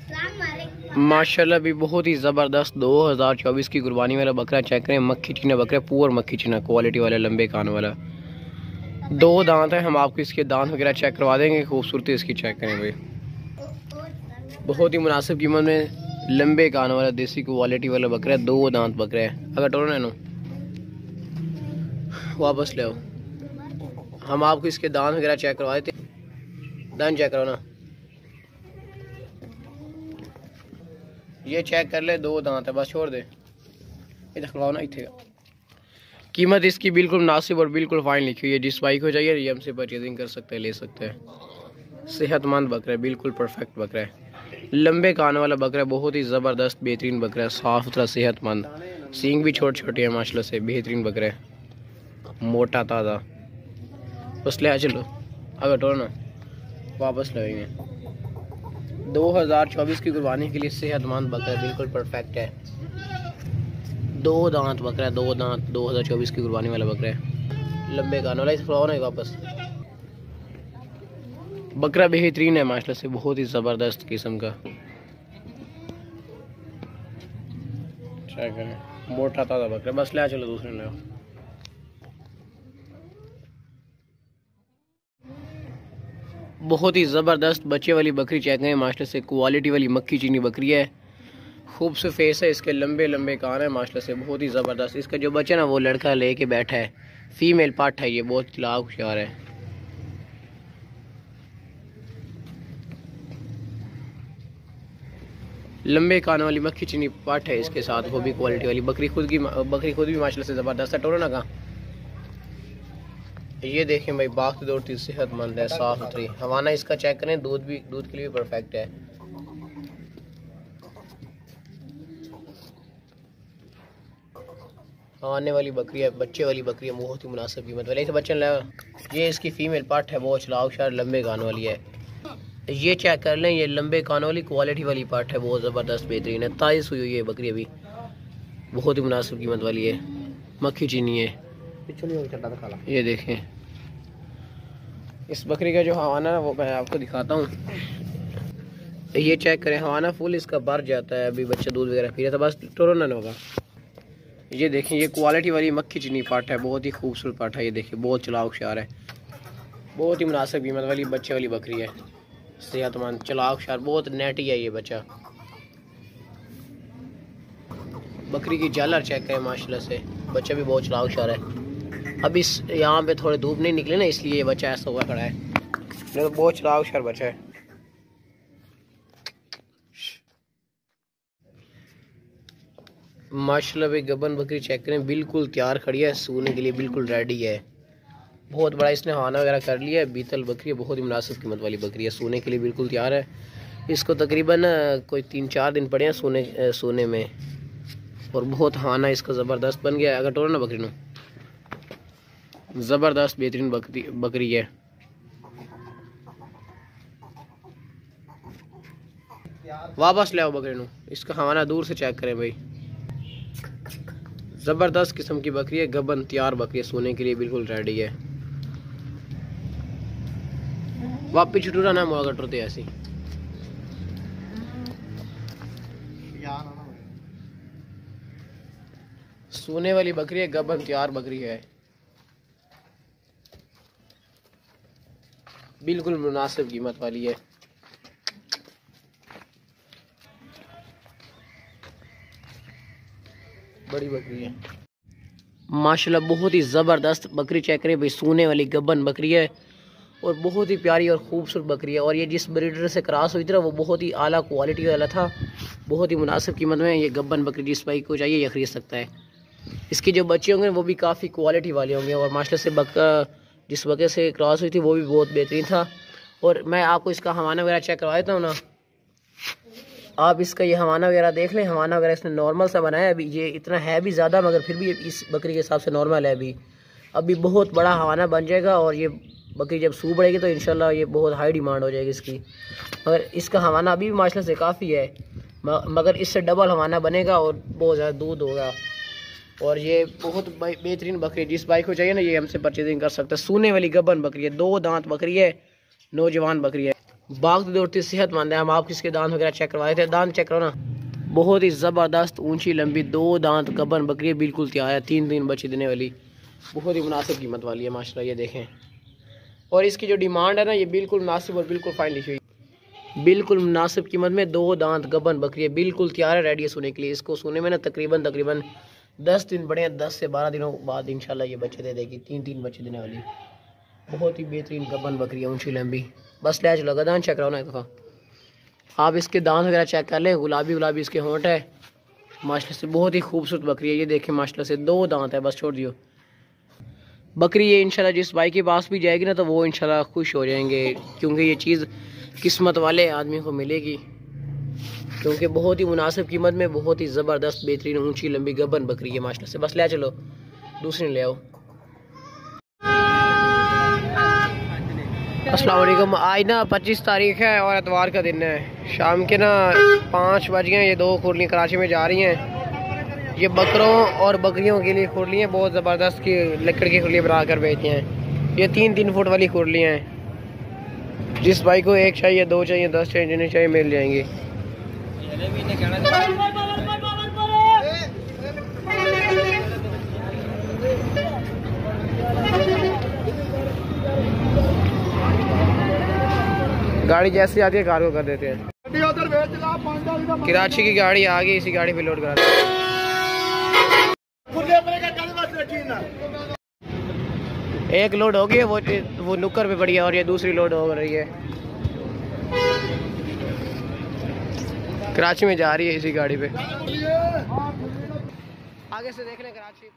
माशाल्लाह भी बहुत ही ज़बरदस्त 2024 की कुर्बानी वाला बकरा चेक करें। मक्खी चीना बकरा, पुअर मक्खी चीना क्वालिटी वाला, लंबे कान वाला, 2 दांत है। हम आपको इसके दांत वगैरह चेक करवा देंगे। खूबसूरती इसकी चेक करें भाई, बहुत ही मुनासिब कीमत में लंबे कान वाला देसी क्वालिटी वाला बकरा है। 2 दांत बकरा है। अगर टोरो नो वापस ले आओ, हम आपको इसके दांत वगैरह चेक करवा देते। दांत चेक करो ना, ये चेक कर ले, 2 दांत है, बस छोड़ दे। ये दिखवाओ ना इतने। कीमत इसकी बिल्कुल मुनासिब और बिल्कुल फाइन लिखी हुई है। जिस बाइक हो चाहिए ये हमसे परचेजिंग कर सकते हैं, ले सकते हैं। सेहतमंद बकरा है, बिल्कुल परफेक्ट बकरा है। लंबे कान वाला बकरा है, बहुत ही ज़बरदस्त बेहतरीन बकरा है। साफ सुथरा सेहतमंद, सींग भी छोटे छोटे हैं माशाल्लाह से। बेहतरीन बकरा है, मोटा ताज़ा। बस ले आ चलो। अगर टोर ना वापस लगेंगे। 2024 की कुर्बानी के लिए सेहतमंद बकरा बिल्कुल परफेक्ट है। 2 दांत बकरा है, 2 दांत, 2024 की कुर्बानी वाला बकरा है। लंबे कान वाला। इस फ्लावर है वापस। बकरा बेहतरीन है माशाल्लाह से, बहुत ही ज़बरदस्त किस्म का। ट्राई करें, मोटा ताज़ा बकरा। बस ले चलो दूसरे ले। बहुत ही ज़बरदस्त बच्चे वाली बकरी चेक करें माशाल्लाह से। क्वालिटी वाली मक्खी चीनी बकरी है। खूबसूरत फेस है इसके, लंबे लंबे कान है माशाल्लाह से, बहुत ही ज़बरदस्त। इसका जो बच्चा ना वो लड़का लेके बैठा है, फीमेल पाठ है ये, बहुत चालाक होशियार है। लंबे कान वाली मक्खी चीनी पाठ है इसके साथ, वो भी क्वालिटी वाली बकरी। खुद भी माशाल्लाह से ज़बरदस्त है। टोरो ना कहाँ, ये देखें भाई, बाग दौड़ती सेहतमंद है, साफ सुथरी। हवाना इसका चेक करें, दूध के लिए भी परफेक्ट है। आने वाली बकरी है, बच्चे वाली बकरी है, बहुत ही मुनासिब कीमत वाली। बच्चन ये इसकी फीमेल पाठ है, बहुत चलाक शार लंबे कान वाली है। ये चेक कर लें, ये लंबे कान वाली क्वालिटी वाली पाठ है, बहुत ज़बरदस्त बेहतरीन है। ताज़ी हुई है बकरी अभी, बहुत ही मुनासिब कीमत वाली है। मक्खी चीनी है। ये देखें इस बकरी का जो हवाना है वो मैं आपको दिखाता हूँ। ये चेक करें, हवाना फुल इसका भर जाता है। अभी बच्चा दूध वगैरह पी रहा था, बस टोरो ना होगा। ये देखें, ये क्वालिटी वाली मक्खी चीनी पाठ है, बहुत ही खूबसूरत पाठ है। ये देखिए, बहुत चलाक शार है, बहुत ही मुनासिब कीमत वाली बच्चे वाली बकरी है। सेहतमंद, चलाक शार, बहुत नेटी है ये बच्चा। बकरी की जालर चेक करें माशाल्लाह से, बच्चा भी बहुत चलाक शार है। अब इस यहाँ पे थोड़े धूप नहीं निकले ना, इसलिए ये बच्चा ऐसा हुआ खड़ा है, नहीं तो बहुत चलाक शार बच्चा है। माशाल्लाह भाई, गबन बकरी चेक करें, बिल्कुल तैयार खड़ी है, सूने के लिए बिल्कुल रेडी है। बहुत बड़ा इसने हाना वगैरह कर लिया है। बीतल बकरी है, बहुत ही मुनासिब कीमत वाली बकरी है, सोने के लिए बिल्कुल तैयार है। इसको तकरीबन कोई 3-4 दिन पड़े हैं सोने में, और बहुत हाना इसका ज़बरदस्त बन गया है। अगर टोरो ना बकरी नो, ज़बरदस्त बेहतरीन बकरी है। वापस ले आओ बकरी नो, इसका हवाना दूर से चेक करें भाई। ज़बरदस्त किस्म की बकरी है, गबन तैयार बकरी है, सोने के लिए बिल्कुल रेडी है। वापिस छुटूरा ना मुआ कटोते ऐसी। सोने वाली बकरी है, गबन तैयार बकरी है, बिल्कुल मुनासिब कीमत वाली है। बड़ी बकरी है माशाल्लाह, बहुत ही ज़बरदस्त बकरी चेक करें भाई। सोने वाली गबन बकरी है और बहुत ही प्यारी और ख़ूबसूरत बकरी है। और ये जिस ब्रीडर से क्रॉस हुई थी ना, वो बहुत ही आला क्वालिटी वाला था, बहुत ही मुनासिब कीमत में। ये गबन बकरी जिस भाई को चाहिए ये ख़रीद सकता है। इसके जो बच्चे होंगे वो भी काफ़ी क्वालिटी वाले होंगे। और माशाल्लाह से जिस बकरे से क्रॉस हुई थी वो भी बहुत बेहतरीन था। और मैं आपको इसका हवाना वगैरह चेक करवा देता हूँ ना, आप इसका ये हवाना वगैरह देख लें। हवाना वगैरह इसने नॉर्मल सा बनाया है, अभी ये इतना है भी ज़्यादा, मगर फिर भी इस बकरी के हिसाब से नॉर्मल है। अभी बहुत बड़ा हवाना बन जाएगा, और ये बकरी जब सूख बढ़ेगी तो इंशाल्लाह ये बहुत हाई डिमांड हो जाएगी इसकी। मगर इसका हवाना अभी भी माशाल्लाह से काफ़ी है, मगर इससे डबल हवाना बनेगा और बहुत ज़्यादा दूध होगा। और ये बहुत बेहतरीन बकरी, जिस भाई को चाहिए ना ये हमसे परचेजिंग कर सकता है। सोने वाली गबन बकरी है, 2 दांत बकरी है, नौजवान बकरी है। भागती दौड़ती सेहतमंद है। हम आपको इसके दांत वगैरह चेक करवाए थे, दांत चेक करो ना, बहुत ही ज़बरदस्त ऊंची लंबी 2 दांत गबन बकरी है, बिल्कुल तैयार है, 3 बच्चे देने वाली, बहुत ही मुनासिब कीमत वाली है माशाल्लाह। ये देखें, और इसकी जो डिमांड है ना, ये बिल्कुल मुनासिब और बिल्कुल फाइन लिखी हुई, बिल्कुल मुनासिब कीमत में 2 दांत गबन बकरी है, बिल्कुल तैयार है, रेडी है सोने के लिए। इसको सोने में ना तकरीबन 10 दिन बड़े हैं, 10 से 12 दिनों बाद इंशाल्लाह ये बच्चे दे देगी, 3 बच्चे देने वाली, बहुत ही बेहतरीन गबन बकरी है, ऊंची लंबी। बस ले चलो, दांत चेक कराओ ना एक दफ़ा, आप इसके दांत वगैरह चेक कर लें, गुलाबी इसके होंठ है माशाल्लाह से, बहुत ही खूबसूरत बकरी है। ये देखें माशाल्लाह से 2 दांत है, बस छोड़ दियो बकरी। ये इंशाल्लाह जिस भाई के पास भी जाएगी ना, तो वो इंशाल्लाह खुश हो जाएंगे, क्योंकि ये चीज़ किस्मत वाले आदमी को मिलेगी, क्योंकि बहुत ही मुनासिब कीमत में बहुत ही ज़बरदस्त बेहतरीन ऊंची लंबी गबन बकरी है माशाल्लाह से। बस ले चलो, दूसरी ले आओ। अस्सलाम वालेकुम। आज ना 25 तारीख है और एतवार का दिन है, शाम के ना 5 बज गए। ये 2 खुरलियाँ कराची में जा रही हैं, ये बकरों और बकरियों के लिए खुरलियाँ बहुत ज़बरदस्त की लकड़ की खुरलियाँ बना कर बेचती हैं। ये 3 फुट वाली खुरलियाँ हैं, जिस भाई को 1 चाहिए, 2 चाहिए, 10 चाहिए, जिन्हें चाहिए मिल जाएंगे। गाड़ी जैसे आती है कार को कर देते हैं। कराची की गाड़ी आ गई, इसी गाड़ी पे लोड करा देते हैं। एक लोड हो गई है, वो नुक्कर पे पड़ी है, और ये दूसरी लोड हो रही है, कराची में जा रही है इसी गाड़ी पे। आगे से देख लें कराची।